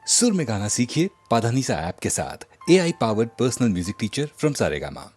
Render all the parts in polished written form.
सुर में गाना सीखिए पाधानीसा ऐप के साथ। AI powered personal music teacher from Saregama.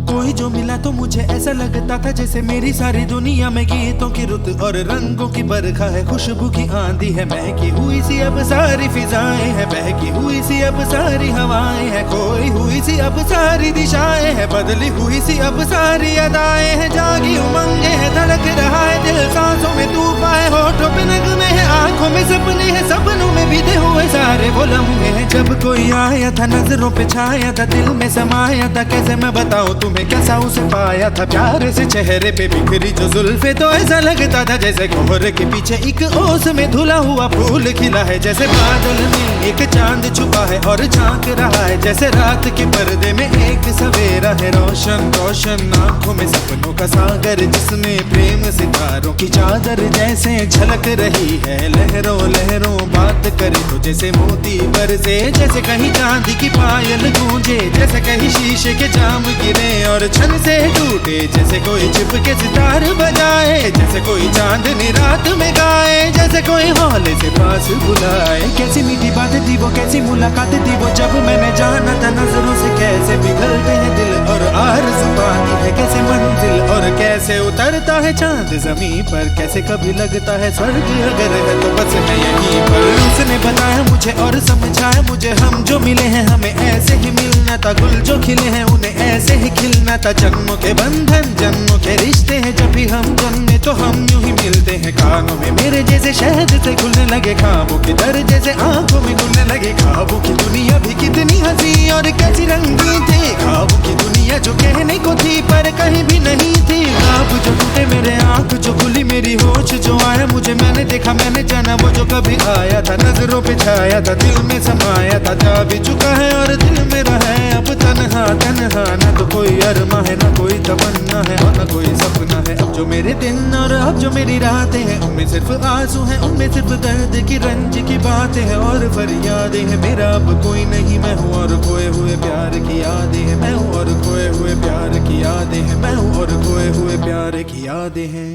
कोई जो मिला तो मुझे ऐसा लगता था जैसे मेरी सारी दुनिया में गीतों की रुत और रंगों की बरखा है, खुशबू की आंधी है, महकी हुई सी अब सारी फिजाएं हैं, बहकी हुई सी अब सारी हवाएं हैं, खोई हुई सी अब सारी दिशाएं हैं, बदली हुई सी अब सारी अदाएं हैं, जागी उमंगे है, धड़क रहा है दिल, सांसों में तूफान है, होठों पे नगमे है, आंखों में सपने हैं, सपनों में बीते हुए सारे वो लम्हे हैं। जब कोई आया था नजरों पे छाया था, दिल में समाया था, कैसे मैं बताऊं तुम्हें कैसा उसे पाया था, प्यार से चेहरे पे बिखरी जो जुल्फे तो ऐसा लगता था जैसे कोहरे के पीछे एक ओस में धुला हुआ फूल खिला है, जैसे बादल में एक चांद छुपा है और झांक रहा है, जैसे रात के पर्दे में एक सवेरा है, रोशन रोशन आंखों में सपनों का सागर, जिसमें प्रेम सितारों की चादर जैसे झलक रही है, लहरों लहरों बात करे तो जैसे मोती बरसे, जैसे कहीं चांदी की पायल गूंजे, जैसे कहीं शीशे के जाम गिरे और छन से टूटे, जैसे कोई चिपके सितार बजाए, जैसे कोई चांदनी रात में गाए, जैसे कोई हौले से पास बुलाए। कैसी मीठी बातें थी वो, कैसी मुलाकातें थी वो, जब मैंने जाना था नजरों से कैसे पिघलते हैं दिल और आरज़ू पाती है कैसे मंजिल, और कैसे उतरता है चांद जमीन पर, कैसे कभी लगता है स्वर्ग अगर है तो बस मैं यहीं पर। उसने बताया मुझे और समझाया मुझे, हम जो मिले हैं हमें ऐसे ही मिलना था, गुल जो खिले हैं उन्हें ऐसे ही खिलना था, जन्मों के बंधन जन्मों के रिश्ते हैं, जब भी हम जन्मे तो हम यूं ही मिलते हैं, कानों में मेरे जैसे शहद से खुलने लगे ख्वाबों के दर, जैसे आंखों में खुलने लगे ख्वाबों की दुनिया भी कितनी हंसी और कैसी रंगीन थी, ख्वाबों की दुनिया जो कहने को थी पर कहीं भी नहीं थी, ख्वाब जो टूटे मेरे आंख जो खुली मेरी होश जो आया मुझे, मैंने देखा मैंने जाना वो जो कभी आया था, नजरों पे छाया था दिल में समाया था, जा भी चुका है और दिल मेरा है अब तन्हा तन्हा, न तो कोई अरमा है न कोई तमन्ना है और न कोई सपना है, अब जो मेरे दिन और अब जो मेरी रातें हैं उनमें सिर्फ आंसू हैं, उनमें सिर्फ दर्द की रंज की बातें हैं और फरियादें हैं, मेरा अब कोई नहीं मैं हूँ और खोए हुए प्यार की यादें हैं, मैं हूँ और खोए हुए प्यार की यादें हैं, मैं हूँ और खोए हुए प्यार की यादें हैं।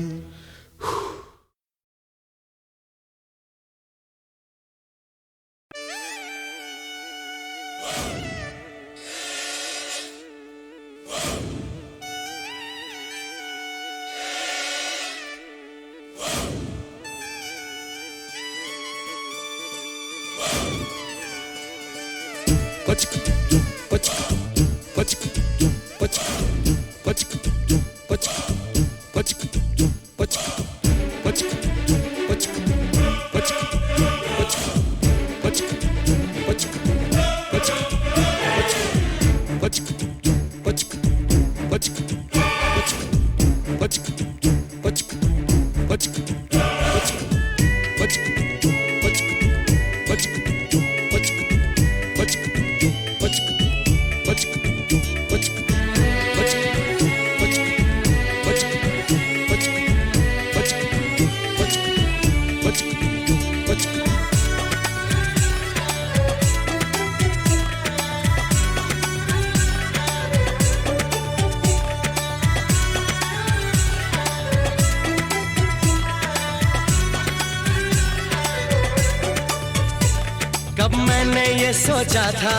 कब मैंने ये सोचा था,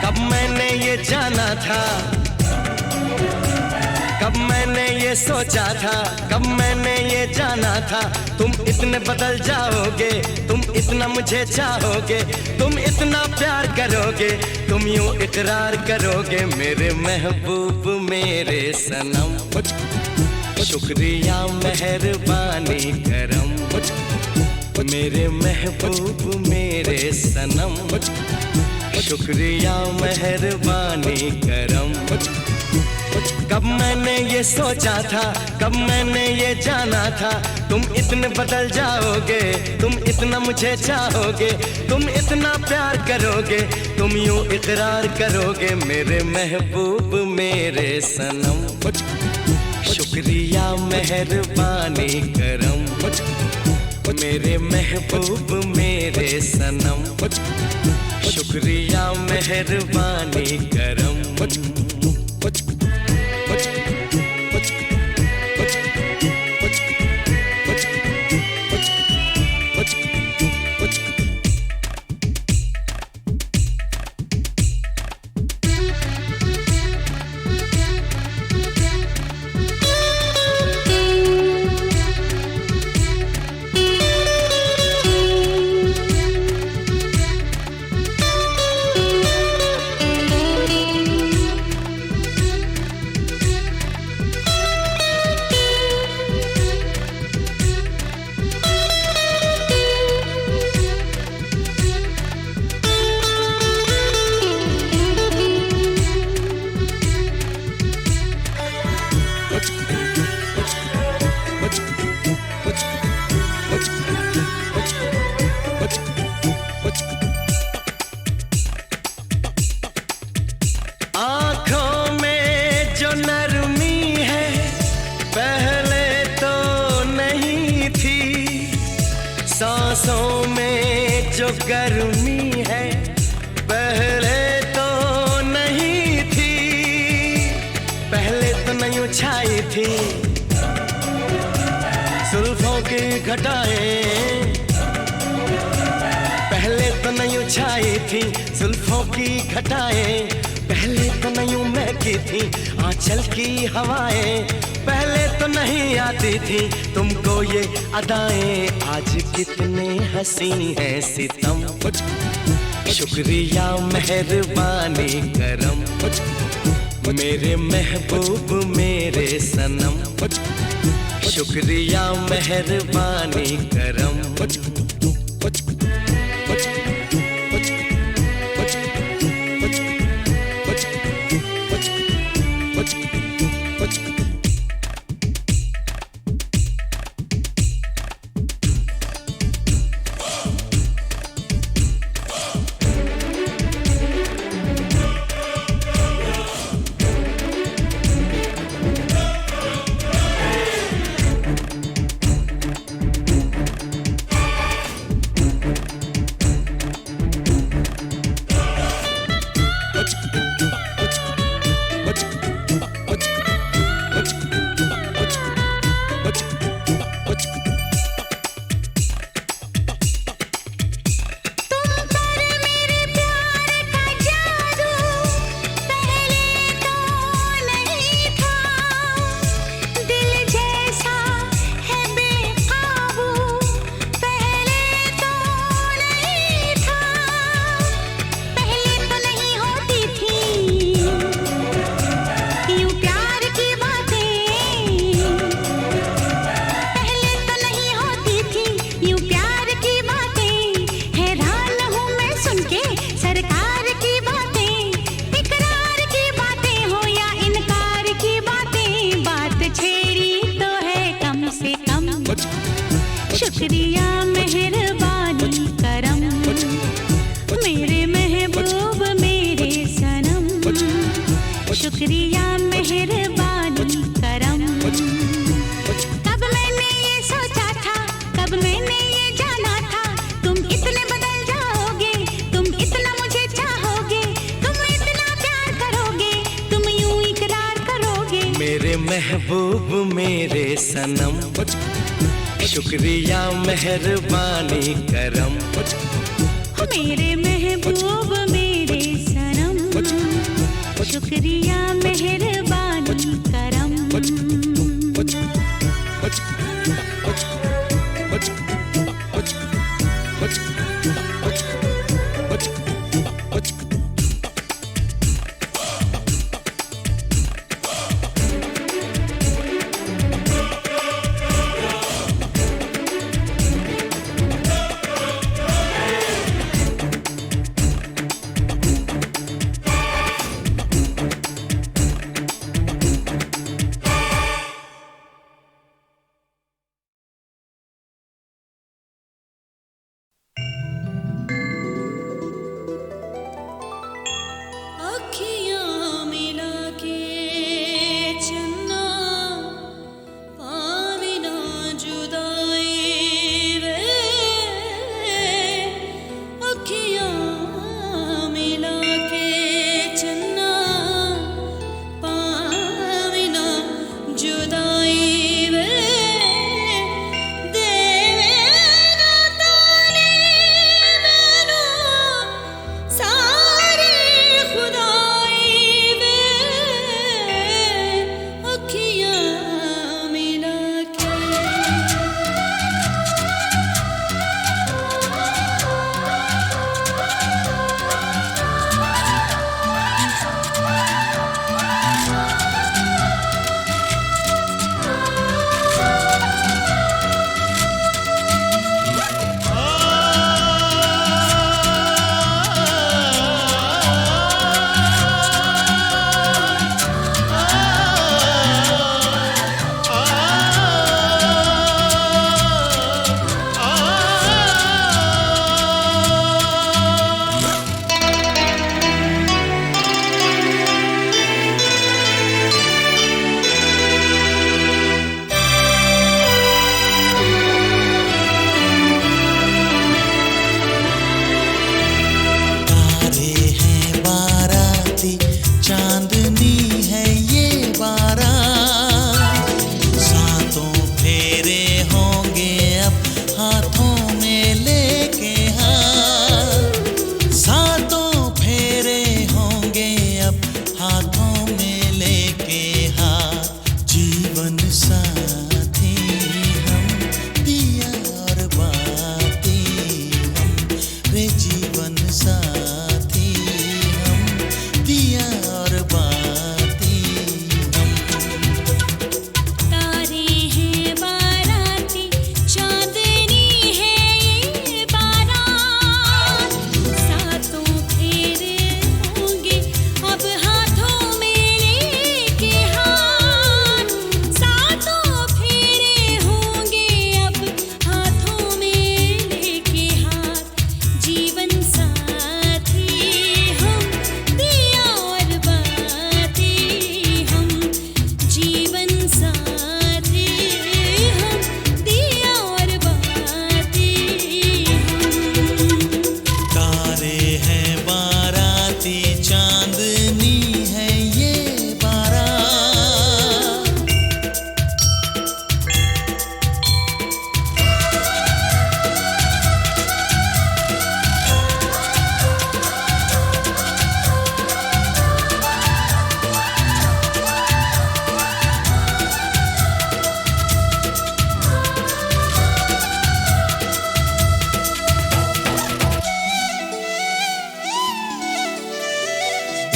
कब मैंने ये जाना था, कब मैंने ये सोचा था, कब मैंने ये जाना था, तुम इतने बदल जाओगे, तुम इतना मुझे चाहोगे, तुम इतना प्यार करोगे, तुम यूं इकरार करोगे मेरे महबूब मेरे सनम। शुक्रिया मेहरबानी करम मेरे महबूब मेरे सनम। शुक्रिया मेहरबानी करम। कब मैंने ये सोचा था, कब मैंने ये जाना था, तुम इतने बदल जाओगे, तुम इतना मुझे चाहोगे, तुम इतना प्यार करोगे, तुम यूं इकरार करोगे मेरे महबूब मेरे सनम। शुक्रिया मेहरबानी करम मेरे महबूब मेरे सनम। शुक्रिया मेहरबानी करम। आँखों में जो नरमी है पहले तो नहीं थी, सांसों में जो गर्मी है पहले तो नहीं थी, पहले तो नहीं छाई थी जुल्फों की घटाएं, पहले तो नहीं छाई थी जुल्फों की घटाएं, पहले तो नहीं महकी थी आंचल की हवाएं, पहले तो नहीं आती थी तुमको ये अदाएं, आज कितने हंसी है सितम। शुक्रिया मेहरबानी करम मेरे महबूब मेरे सनम। शुक्रिया मेहरबानी करम। शुक्रिया मेहरबानी करम मेरे महबूब मेरे सनम। शुक्रिया मेहरबानी करम। कब मैंने ये सोचा था, कब मैंने ये जाना था, तुम इतने बदल जाओगे, तुम इतना मुझे चाहोगे, तुम इतना प्यार करोगे, तुम यूं इकरार करोगे मेरे महबूब मेरे सनम। शुक्रिया मेहरबानी करम मेरे महबूब मेरे सनम। शुक्रिया मेहरबानी करम।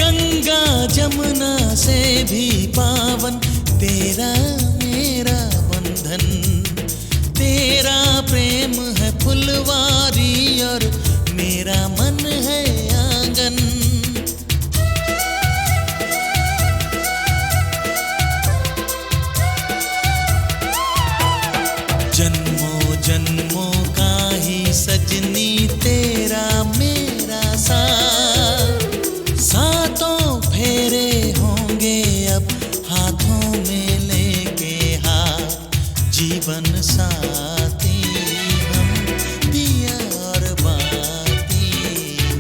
गंगा जमुना से भी पावन तेरा मेरा बंधन, तेरा प्रेम है फुलवारी और मेरा मन है आंगन। जन्मों जन्मों का ही सजनी तेरा मेरा साथ, सातों फेरे होंगे अब हाथों में लेके हाथ, जीवन साथी हम दिया और बाती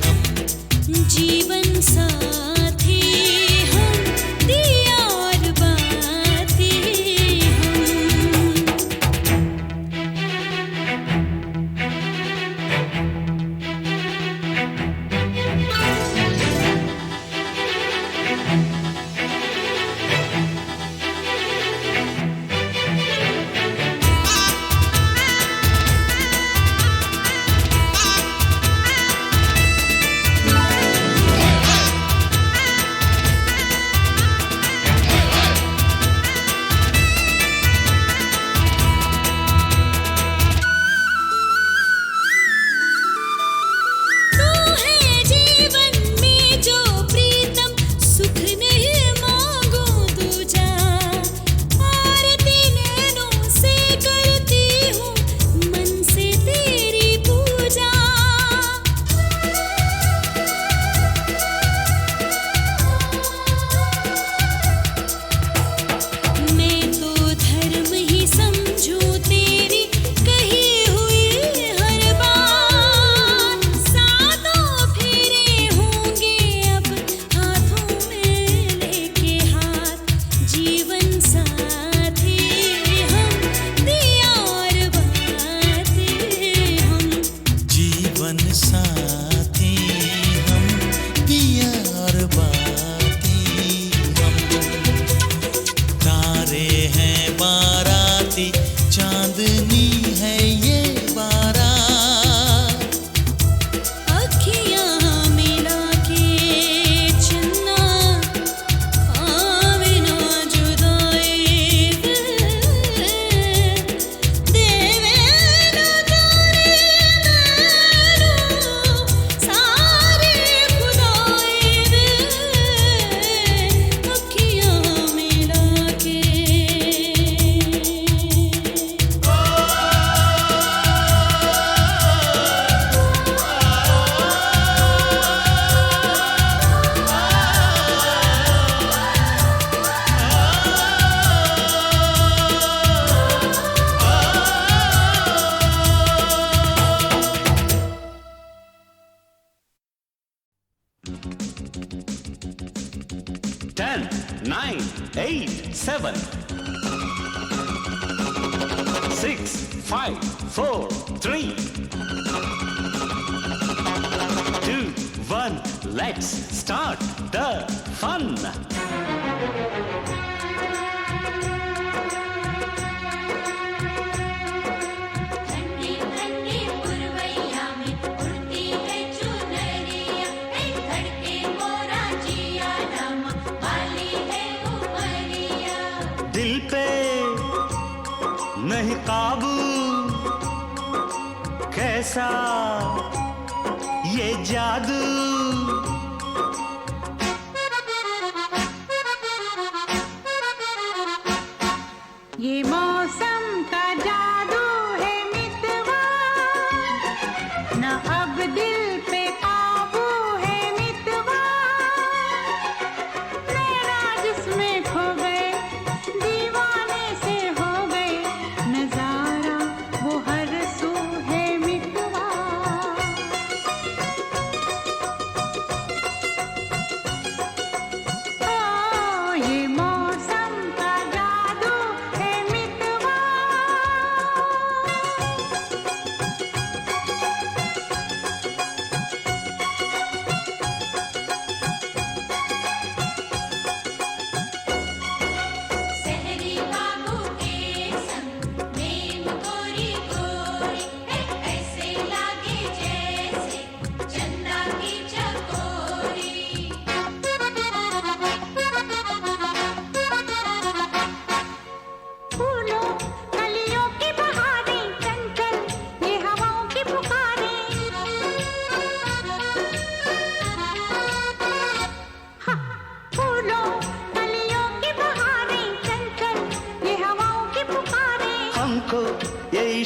हम। जीवन साथी हम दिया और बाती हम। Ten, 9, 8, 7, 6, 5, 4, 3, 2, 1. Let's start the fun. दिल पे नहीं काबू, कैसा ये जादू। ये मौसम का जादू है मितवा, न अब दिल पे काबू है मितवा। नैना जिसमें खो गए, दीवाने से हो गए, नजारा वो हर सू है मितवा।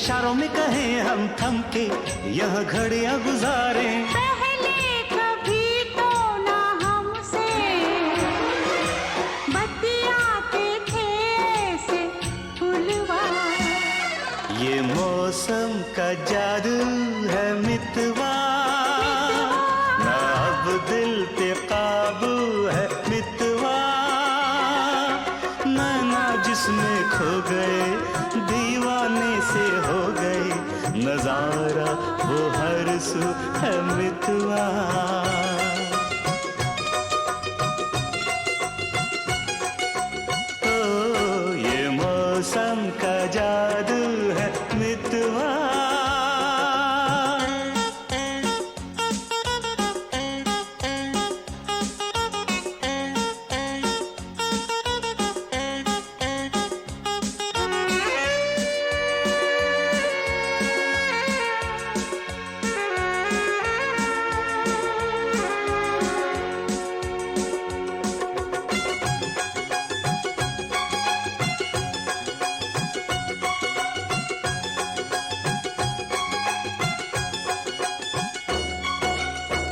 इशारों में कहें हम थम के यहाँ घड़ियां गुजारे। पहले कभी तो ना हमसे बतियाते थे ऐसे फुलवा। ये मौसम का जादू है मितवा, ना अब दिल पे काबू है मितवा। नैना जिसमें खो गए दीवाने से हो गए, नजारा वो हर सू है मितवा। ओ ये मौसम का जादू है मितवा।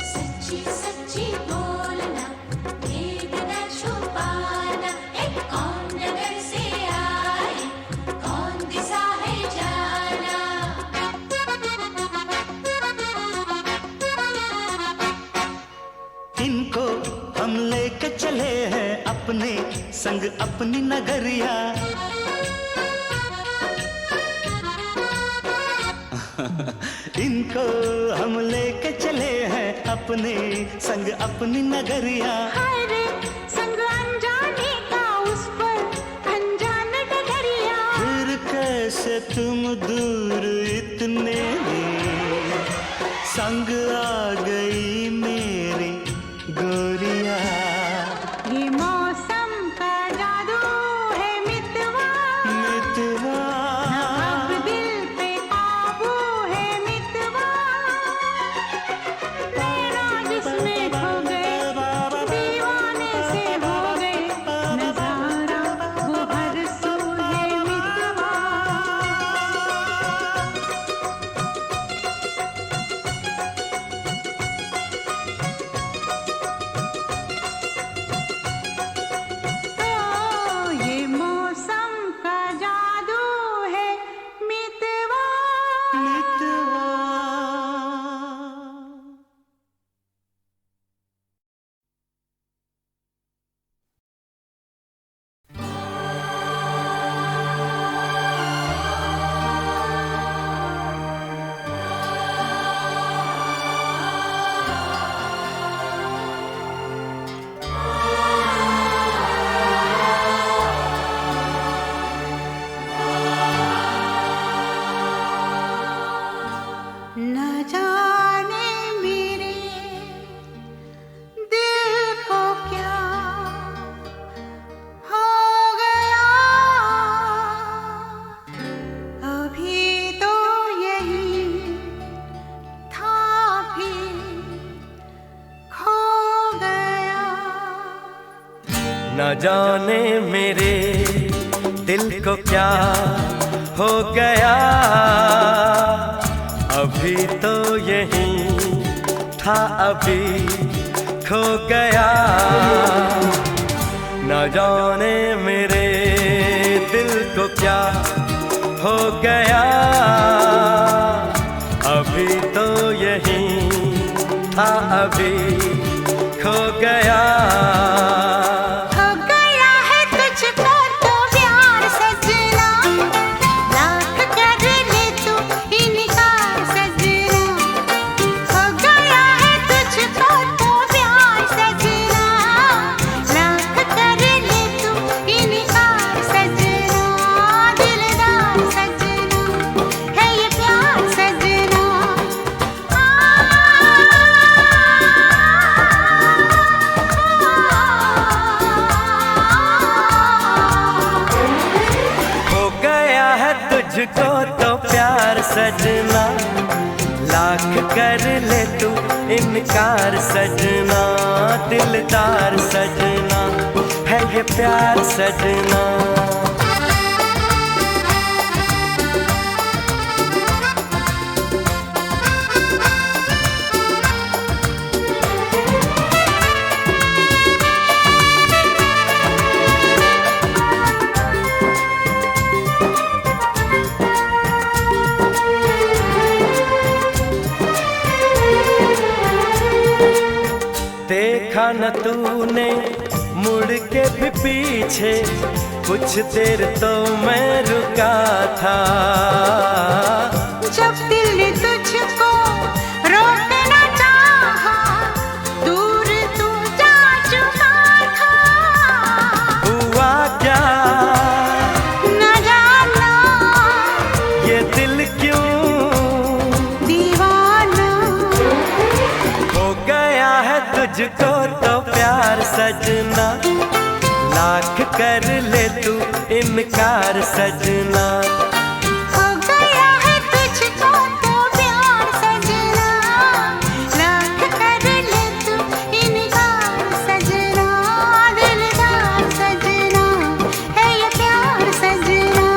सच्ची सच्ची बोलना, भेद न छुपाना, एक कौन नगर से आए, कौन दिशा है जाना। इनको हम लेके चले हैं अपने संग अपनी नगरिया। इनको हम लेके चले हैं अपने संग अपनी नगरिया। हर संग अनजाने का उस पर अनजान डगरिया। फिर कैसे तुम दूर इतने संग आ गई मेरी गोरिया। ये मौसम का जादू है मितवा, मितवा अब दिल पे काबू है मितवा। तेरा जिसमें खो गए दीवाने से हो गए, नजारा वो हर सू है मितवा। ओ ये मौसम का जादू है मितवा। मितवा। न जाने मेरे दिल को क्या हो गया, अभी तो यही था फिर खो गया। न जाने मेरे दिल को क्या हो गया, अभी तो यही था अभी खो गया। न जाने मेरे दिल को क्या हो गया, अभी तो यही था अभी खो गया। हो गया है तुझको तो प्यार सजना, लाख कर ले तू इनकार सजना। हो गया है तुझको तो प्यार सजना, लाख कर ले तू इनकार सजना। दिलदार सजना है ये प्यार सजना। हो गया है तुझको तो प्यार सजना, लाख कर ले तू इनकार सजना। दिलदार सजना है ये प्यार सजना। देखा न तूने मुड़ के भी पीछे, कुछ देर तो मैं रुका था। जब दिल ने तुझको रोकना चाहा, दूर तू जा चुका था। हुआ क्या न जाना ये दिल क्यों दीवाना हो गया है तुझको तो प्यार सजना, लाख कर ले तू इनकार सजना। हो गया है तुझको तो प्यार सजना, लाख कर ले तू इनकार सजना। दिलदार सजना है ये प्यार सजना।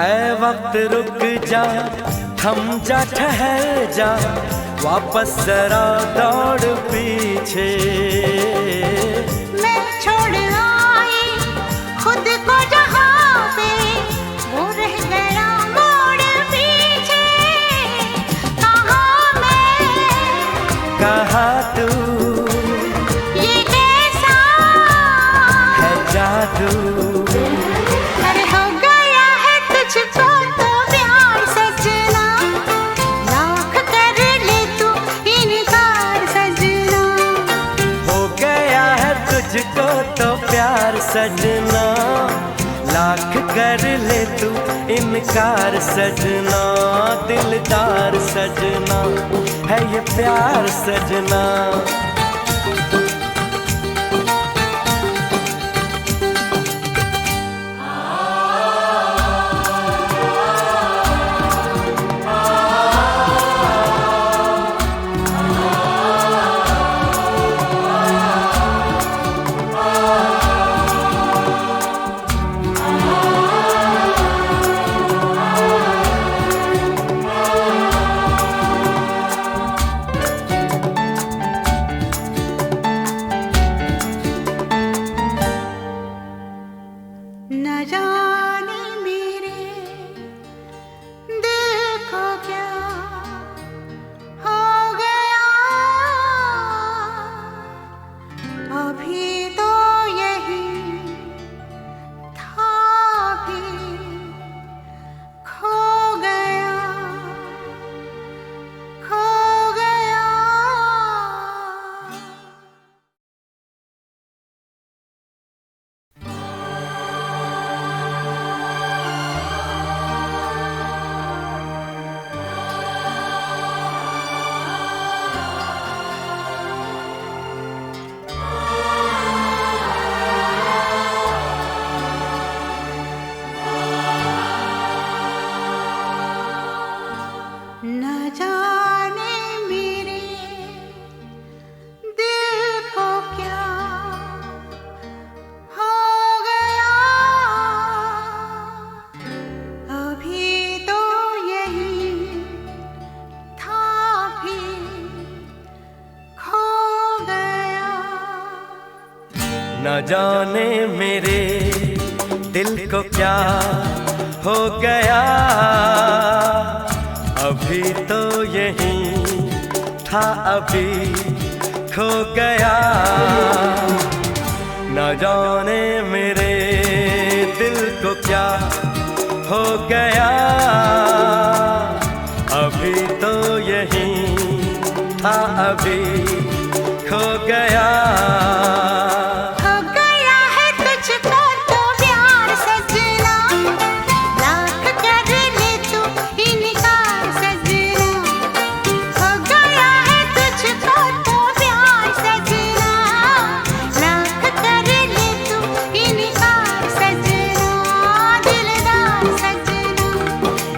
ऐ वक्त रुक जा, थम जा, ठहर जा, वापस जरा दौड़ पीछे। मैं छोड़ आई खुद को जहाँ पे, वो रह गया मोड़ पीछे। कहाँ मैं कहाँ तू ये कैसा है जादू, अरे हो गया है तुझको तो प्यार सजना, लाख कर ले तू इनकार सजना। हो गया है तुझको तो प्यार सजना, लाख कर ले तू इनकार सजना। दिलदार सजना है ये प्यार सजना। न जाने मेरे दिल को क्या हो गया, अभी तो यही था भी खो गया, खो गया। न जाने मेरे दिल को क्या हो गया, अभी तो यही था भी खो गया। न जाने मेरे दिल को क्या हो गया, अभी तो यही था अभी खो गया। न जाने मेरे दिल को क्या हो गया, अभी तो यही था अभी खो गया। हो गया है तुझको तो प्यार सजना, लाख कर ले तू इनकार सजना। हो गया है तुझको तो प्यार सजना, लाख कर ले तू इनकार सजना। दिलदार सजना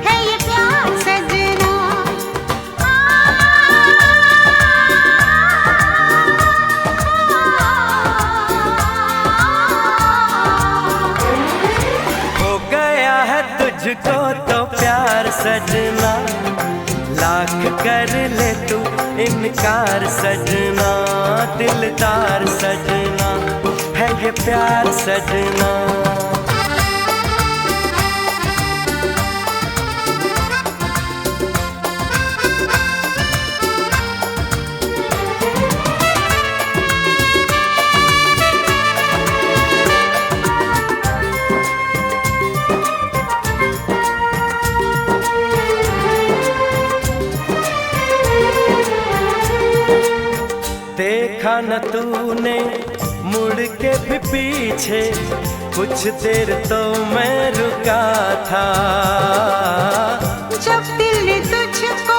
है ये प्यार सजना। सजना, लाख कर ले तू इनकार सजना, दिलदार सजना है ये प्यार सजना। देखा न तूने मुड़ के भी पीछे, कुछ देर तो मैं रुका था। जब दिल ने तुझको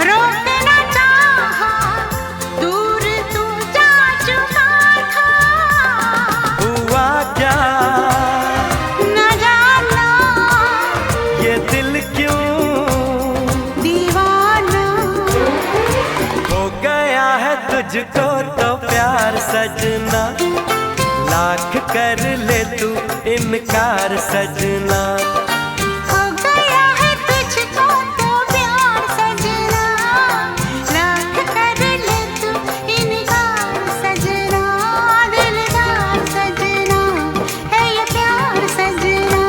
रोकना चाहा, दूर तू जा चुका था। हुआ क्या न जाना ये दिल क्यों दीवाना हो गया है तुझको तो प्यार सजना, लाख कर ले तू इनकार सजना। हो गया है तुझको तो प्यार सजना, लाख कर ले तू इनकार सजना, दिलदार सजना है ये प्यार सजना।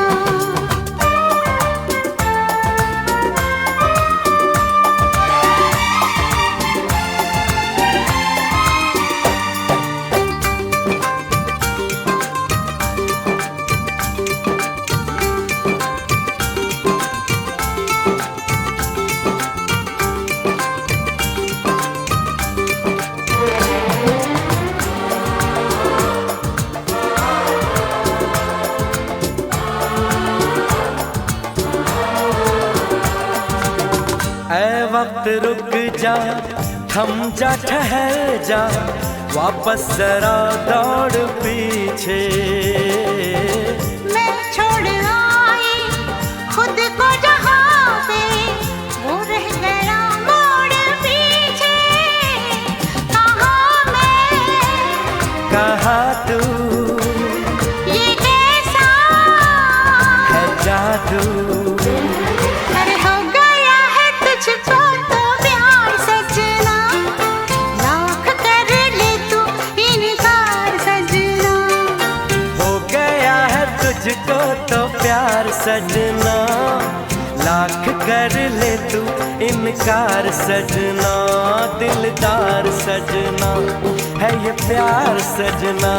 ऐ वक्त रुक जा, थम जा, ठहर जा, वापस जरा दौड़ पीछे। मैं छोड़ आई खुद को जहाँ पे, वो रह गया मोड़ पीछे। कहाँ मैं कहा तू ये कैसा है जादू, अरे हो गया है तुझको तो प्यार सजना, लाख कर ले तू इनकार सजना। हो गया है तुझको तो प्यार सजना, लाख कर ले तू इनकार सजना, दिलदार सजना है ये प्यार सजना।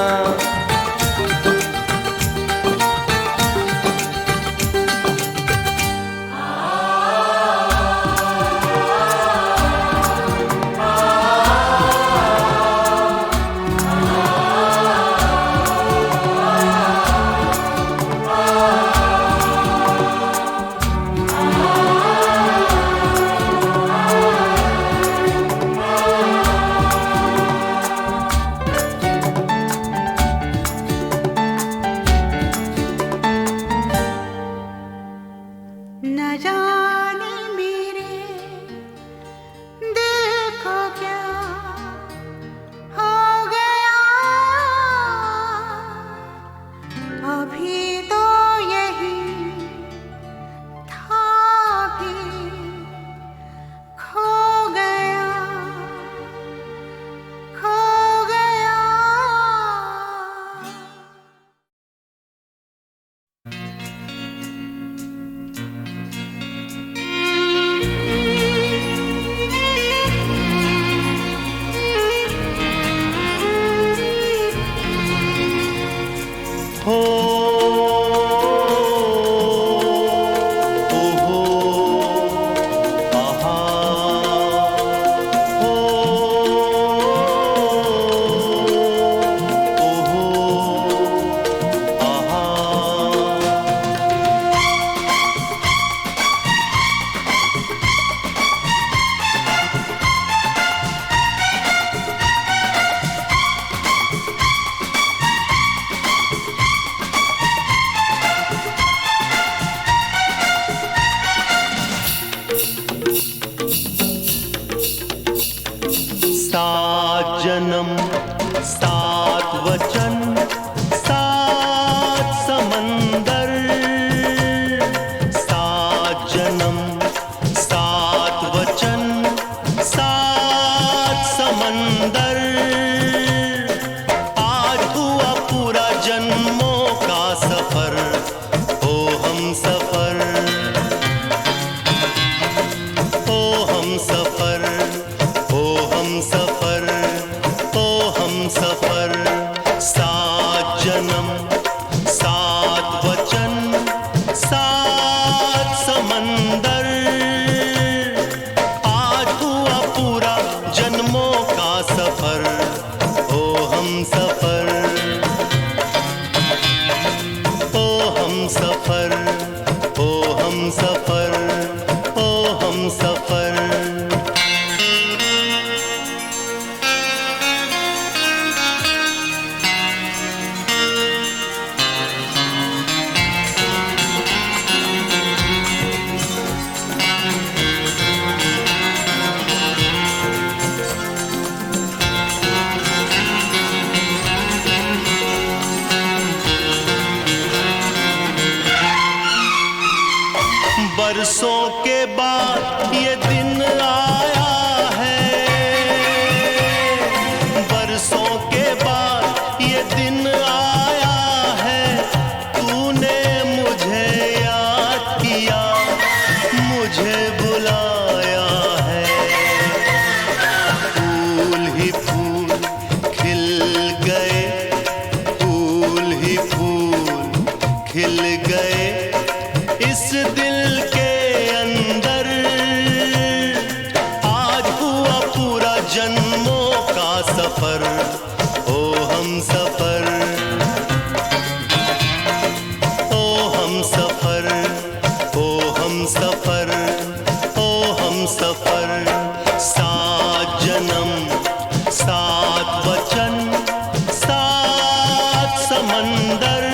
न जाने मेरे दिल को क्या हो गया, अभी तो यही था भी खो गया, खो गया। हो ओहो आहा हो ओहो आहा। सात जन्म सात वचन सात समंदर, सात जन्म समंदर आज हुआ पूरा जन्मों का सफर ओ हम सफर ओ हम सफर ओ हम सफर ओ हम सफर सात जन्म सात वचन सात समंदर आज हुआ पूरा जन्मों का सफर ओ हम सफर ओ हम सफर ओ हम सफर ओ हम सफर बरसों के बाद ये दिन आया है बरसों के बाद ये दिन आया है तूने मुझे याद किया मुझे बुलाया है फूल ही फूल खिल गए फूल ही फूल खिल गए इस दिल के अंदर आज हुआ पूरा जन्मों का सफर ओ हम सफर ओ हम सफर ओ हम सफर ओ हम सफर सात जन्म सात वचन सात समंदर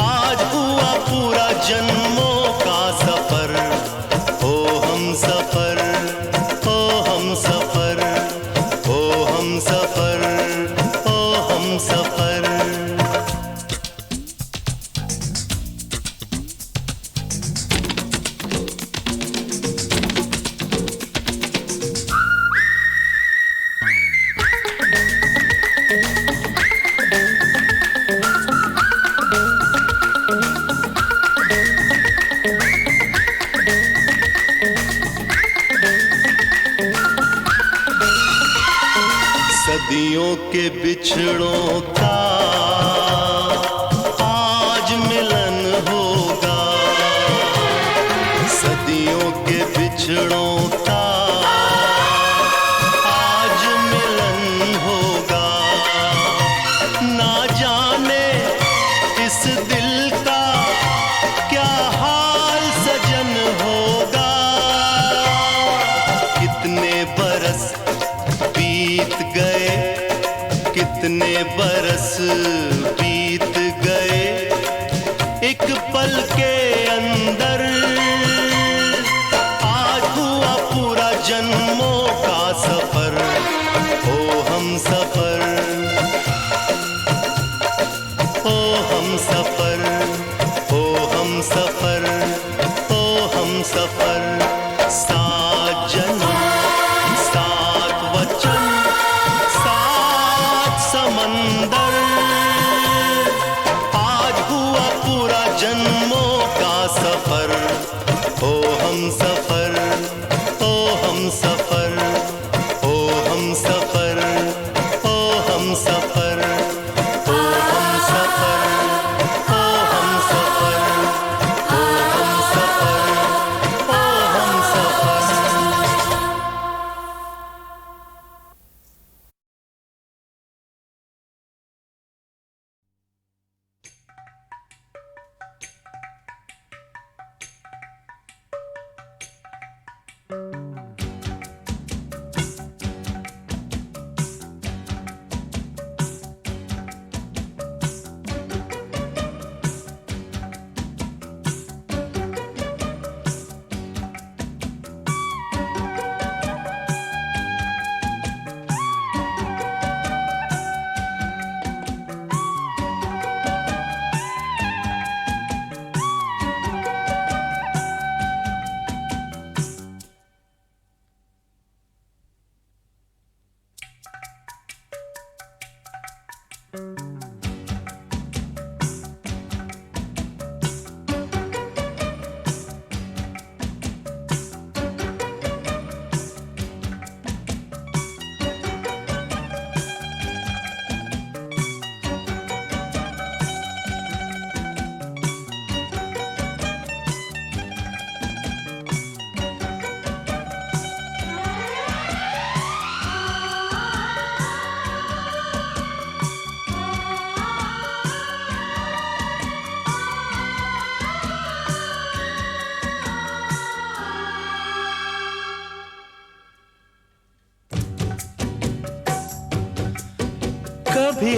आज हुआ पूरा जन्मों का सफर ओ हम सफर ओ हम सफर ओ हम सफर ओ हम सफर सदियों के बिछड़ों का आज मिलन होगा सदियों के बिछड़ों का आज मिलन होगा ना जाने इस दिल का क्या हाल सजन होगा कितने बरस बीत गए कितने बरस बीत गए एक पल के अंदर आज हुआ पूरा जन्मों का सफर ओ हम सफर ओ हम सफर ओ हम सफर ओ हम सफर सात जन्म सात वचन सात समंदर आज हुआ पूरा जन्मों का सफर ओ हम सफर ओ हम सफर ओ हम सफर ओ कभी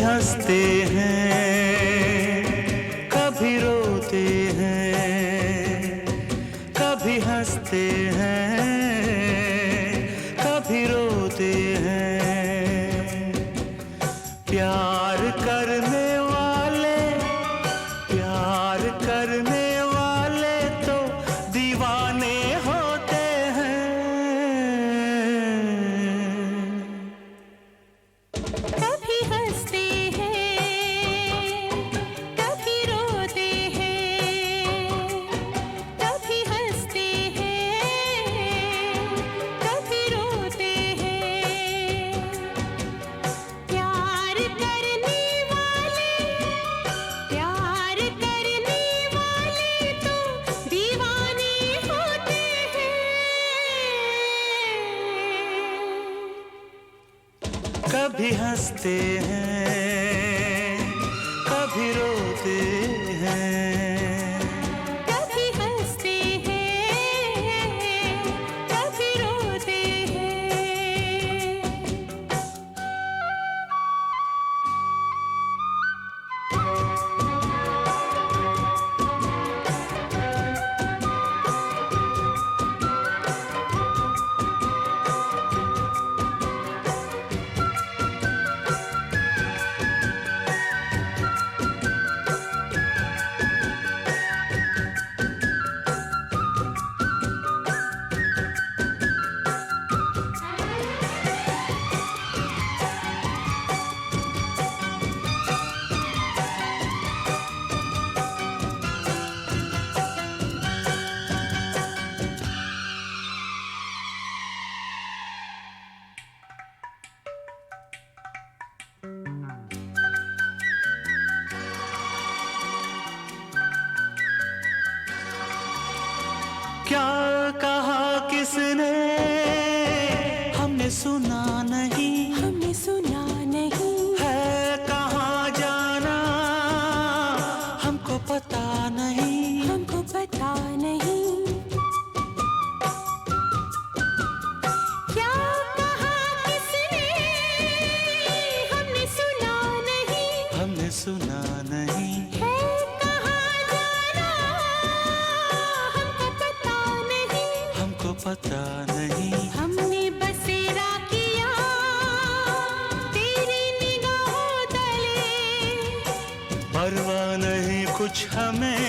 हंसते हैं कभी रोते हैं, कभी हंसते हैं कभी रोते हैं। प्यार करने वाले तो दीवाने होते हैं। कभी हंसते हैं कभी रोते हैं, कभी हंसते हैं कभी रोते हैं। प्यार करने वाले तो दीवाने होते हैं। कभी हंसते हैं कभी रोते हैं। कभी हंसते हैं कभी रोते हैं। क्या कहा किसने हमने सुना नहीं, हमने सुना नहीं, है कहाँ जाना हमको पता नहीं। हमको पता नहीं। क्या कहा किसने हमने सुना नहीं, हमने सुना नहीं। है कहाँ जाना हमको पता नहीं। हमको पता नहीं। हमने बसेरा किया तेरी निगाहों तले, परवाह नहीं कुछ हमें,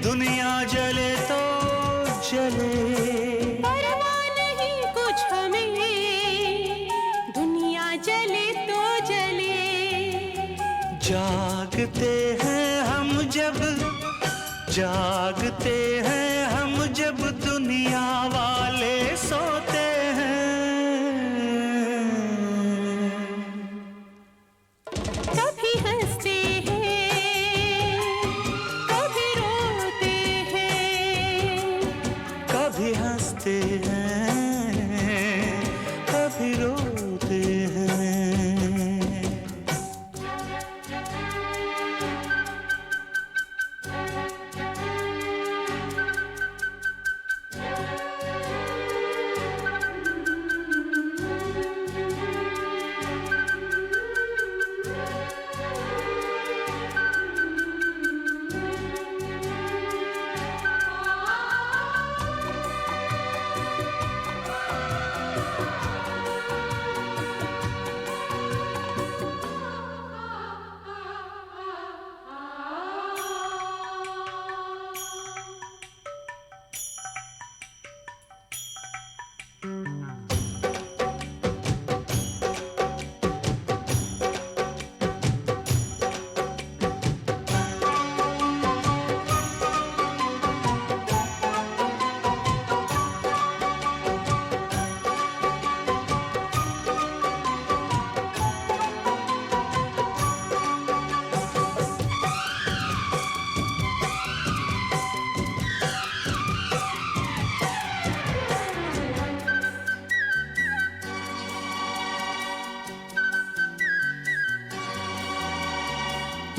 दुनिया जले तो जले। परवाह नहीं कुछ हमें, दुनिया जले तो जले। जागते हैं हम जब, जागते हैं हम जब दुनिया वाले सोते हैं। कभी हंसते हैं कभी रोते हैं। कभी हंसते हैं कभी रोते हैं।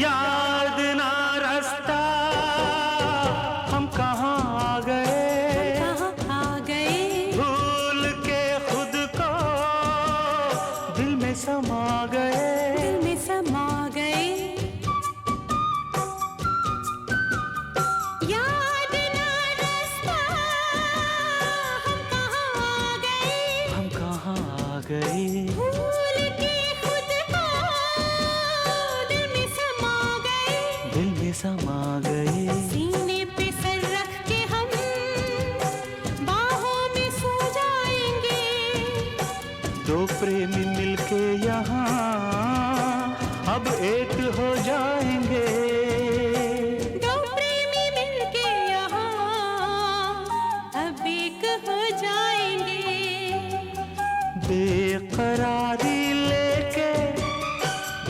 याद ना रास्ता हम कहाँ आ गए, कहाँ आ गए, भूल के खुद को दिल में समा गए, दिल में समा गए। याद ना रास्ता हम कहाँ आ गए, हम कहाँ आ गए, भूल के खुद को दिल में समा गए, दिल में समा गए। सीने पे सर रख के हम बाहों में सो जाएंगे, दो प्रेमी मिलके यहाँ अब एक हो जाएंगे, दो प्रेमी मिलके यहाँ अब एक हो जाएंगे। बेकरारी लेके,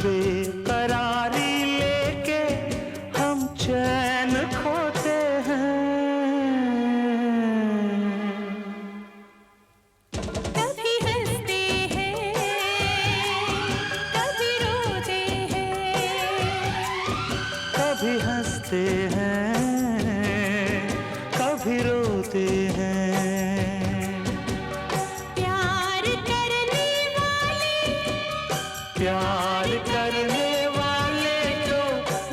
बेकरारी लेके हम चैन खोते हैं, कभी हंसते हैं, कभी रोते हैं, कभी हंसते हैं, कभी रोते हैं। प्यार करने वाले, प्यार करने वाले जो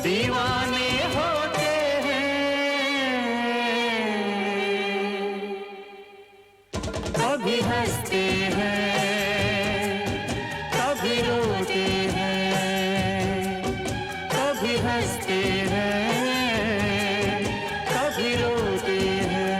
दीवाने होते हैं, कभी हंसते हैं, कभी रोते हैं, कभी हंसते हैं, कभी रोते हैं।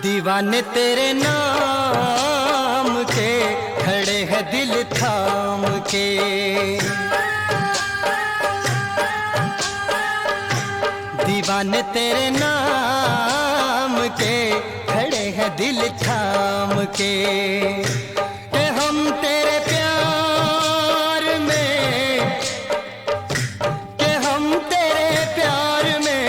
दीवाने तेरे नाम के खड़े हैं दिल थाम के, दीवाने तेरे नाम के खड़े हैं दिल थाम के, कि हम तेरे प्यार में, कि हम तेरे प्यार में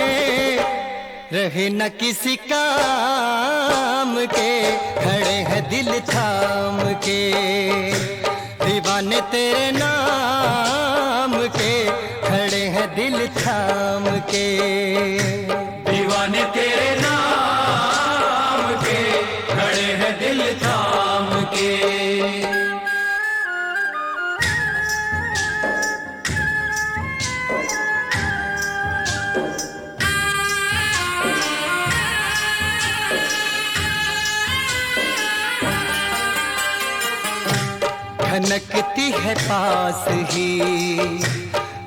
रहे न किसी काम के, खड़े हैं दिल थाम के, दीवाने तेरे नाम के खड़े हैं दिल थाम के, दीवाने तेरे नाम के खड़े हैं दिल थाम के। खनकती है पास ही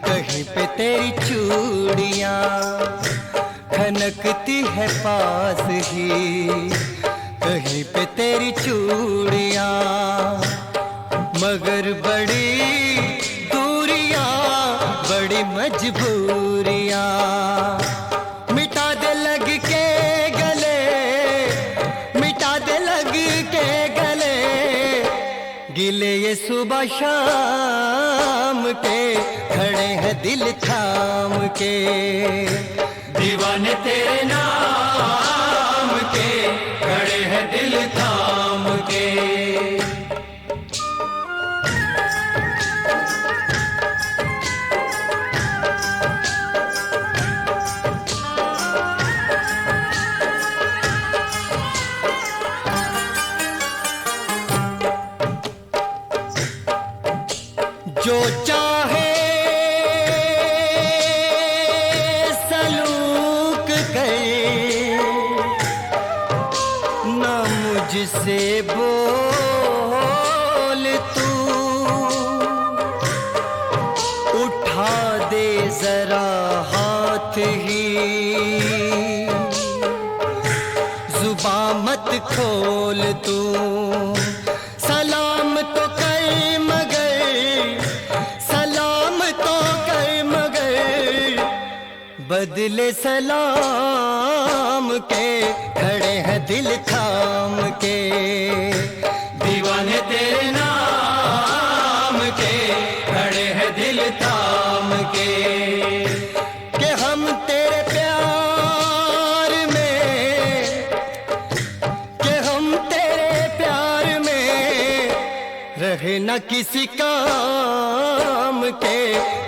कहीं पे तेरी चूड़ियाँ, खनकती है पास ही कहीं पे तेरी चूड़ियाँ, मगर बड़ी दूरियाँ बड़ी मजबूरियाँ, मिटा दे लग के गले, मिटा दे लग के गले, गिले ये सुबह शाम के खड़े हैं दिल थाम के, दीवाने तेरे नाम के खड़े हैं दिल थाम के। जो चाहे सलूक करे, ना मुझसे बोल तू, उठा दे जरा हाथ ही, जुबां मत खोल तू, सलाम तो कर मगर, सलाम तो कर मगर, बदले सलाम के खड़े हैं दिल थाम के, दीवाने तेरे नाम के खड़े हैं दिल थाम के। रहे न किसी काम के,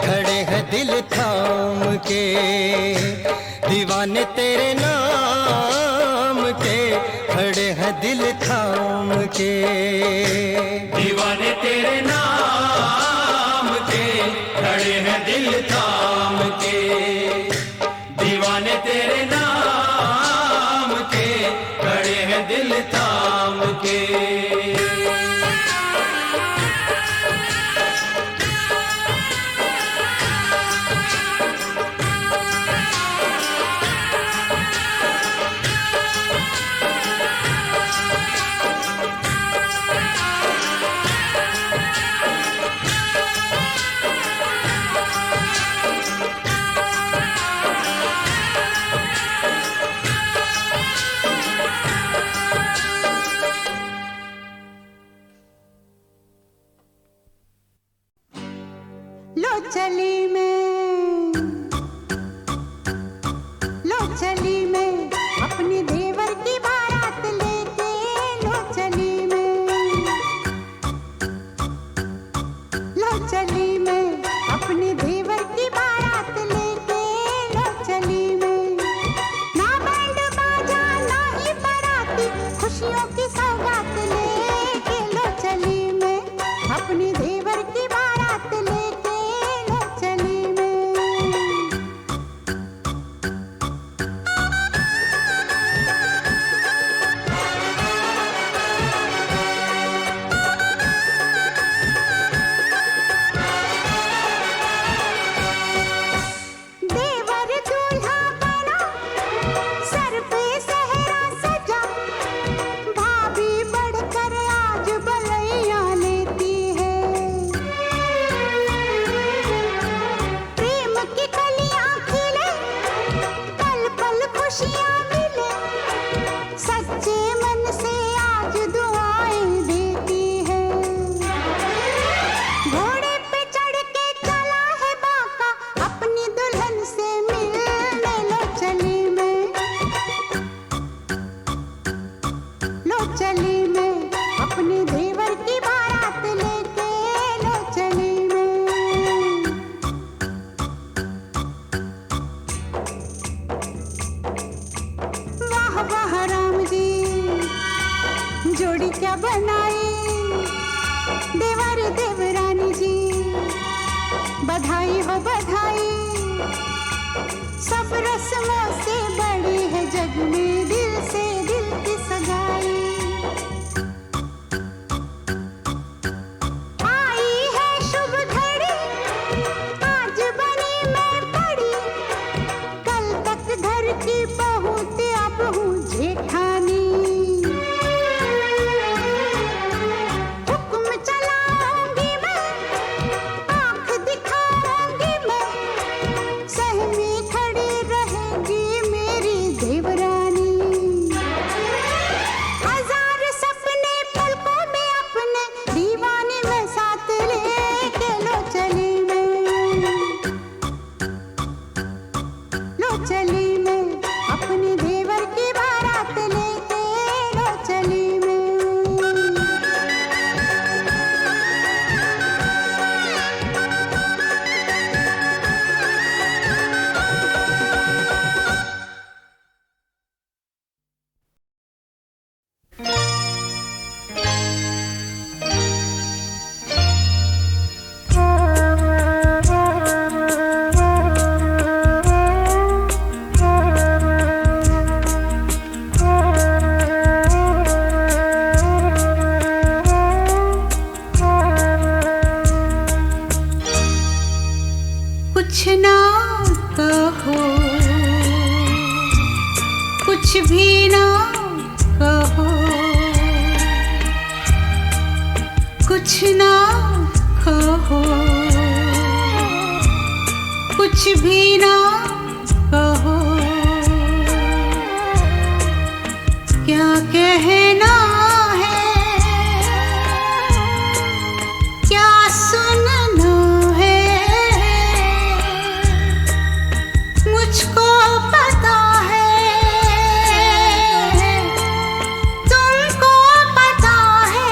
खड़े हैं दिल थाम के, दीवाने तेरे नाम के, खड़े हैं दिल थाम के, दीवाने तेरे नाम के, खड़े हैं दिल थाम के, दीवाने तेरे नाम के, खड़े हैं दिल थाम के। लो चली मैं, लो चली मैं अपने देवर की बारात लेके, लो चली मैं, लो चली मैं अपने देवर की बारात लेके, लो चली मैं, ना बैंड बाजा ना ही बाराती, खुशियों की सौगात लेके, लो चली मैं अपने देवर की बारात लेके, लो चली मैं। देवर दूल्हा बना, सर पे सेहरा सजा, भाभी बढ़कर आज बलैया लेती है, प्रेम की कलियां खिले, पल पल खुशियां मिले, सच्चे मन से आज दुआएं देती है, घोड़े पे चढ़ के चला है बाका, अपनी दुल्हन से मिलने, लो चली मैं, लो चली मैं अपने देवर की बारात लेके, लो चली मैं। वाह वाह राम जी, जोड़ी क्या बनाई, देवर देवरानी जी, बधाई हो बधाई, सब रस्मों से बड़ी है जग में दिल से दिल की सगाई, आई है शुभ घड़ी, आज बनी मैं बड़ी, कल तक घर की बहू ते अब हूँ जेठानी, हुक्म चलाऊंगी मैं, आँख दिखाऊंगी मैं, सहमी खड़ी रहेगी मेरी देवरानी, हजार सपने पलकों में अपने, दीवाने में साथ लेके, लो चली मैं, लो चली मैं अपने देवर की बारात लेके, लो चली मैं। कुछ ना कहो, कुछ भी ना कहो, कुछ ना कहो, कुछ भी ना कहो, क्या कहना है, क्या सुनना है, मुझको पता है, तुमको पता है,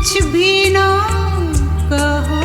कुछ भी ना कहो।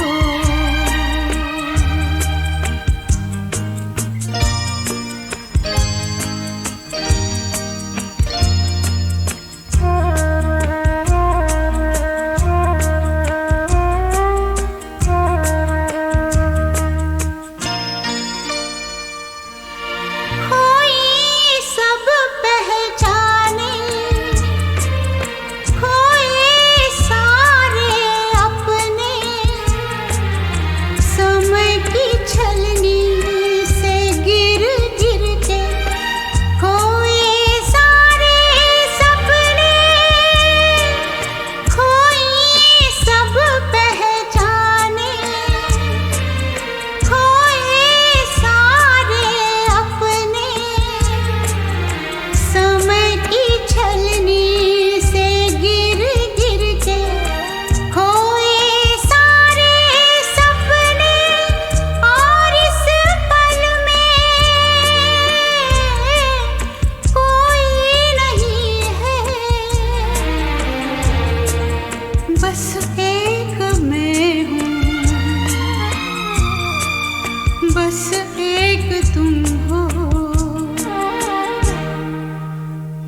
बस एक तुम हो,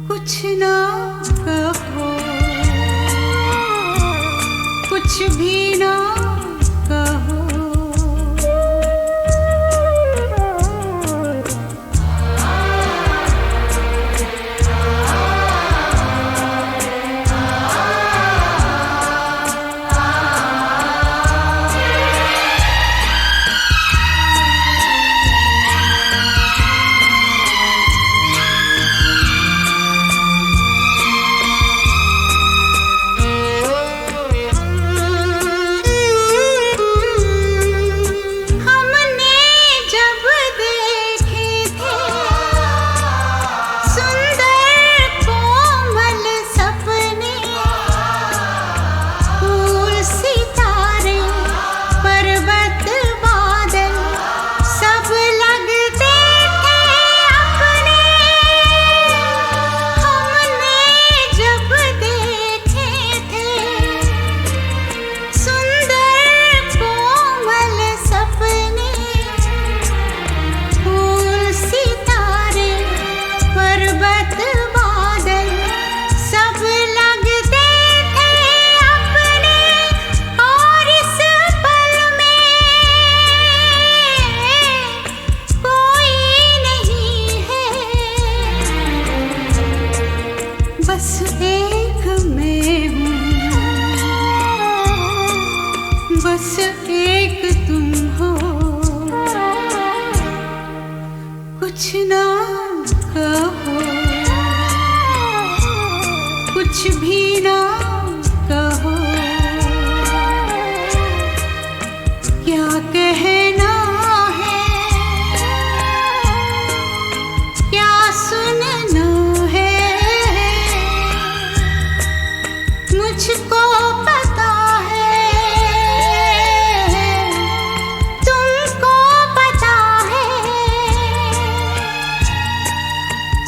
कुछ ना कहो, कुछ भी ना कहो। बस एक मैं हूँ, बस एक तुम हो, कुछ ना कहो, कुछ भी ना कहो। क्या कहना है, क्या सुनना है, मुझको पता है, तुमको पता है।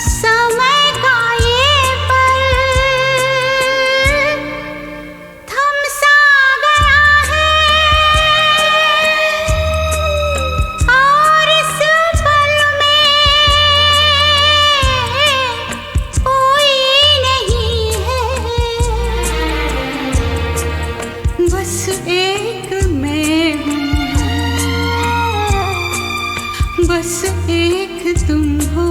समय का ये पल थम सा गया है, और इस पल में कोई नहीं है। बस एक मैं हूँ, बस एक तुम हो,